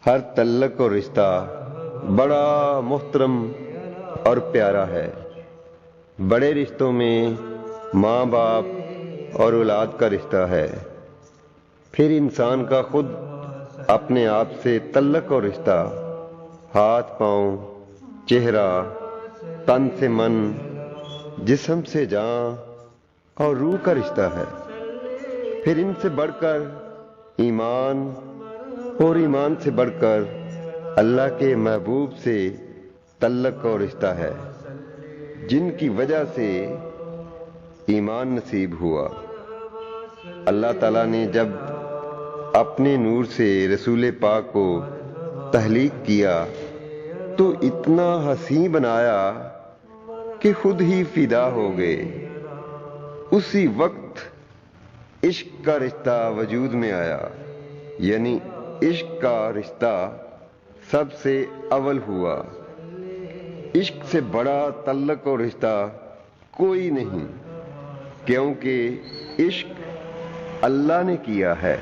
ہر تعلق اور رشتہ بڑا محترم اور پیارا ہے۔ بڑے رشتوں میں ماں باپ اور اولاد کا رشتہ ہے، پھر انسان کا خود اپنے آپ سے تعلق اور رشتہ، ہاتھ پاؤں، چہرہ، تن سے من، جسم سے جان اور روح کا رشتہ ہے۔ پھر ان سے بڑھ کر ایمان اور ایمان سے بڑھ کر اللہ کے محبوب سے تعلق اور رشتہ ہے، جن کی وجہ سے ایمان نصیب ہوا۔ اللہ تعالیٰ نے جب اپنے نور سے رسول پاک کو تخلیق کیا تو اتنا حسین بنایا کہ خود ہی فدا ہو گئے۔ اسی وقت عشق کا رشتہ وجود میں آیا، یعنی عشق کا رشتہ سب سے اول ہوا۔ عشق سے بڑا تعلق اور رشتہ کوئی نہیں، کیونکہ عشق اللہ نے کیا ہے۔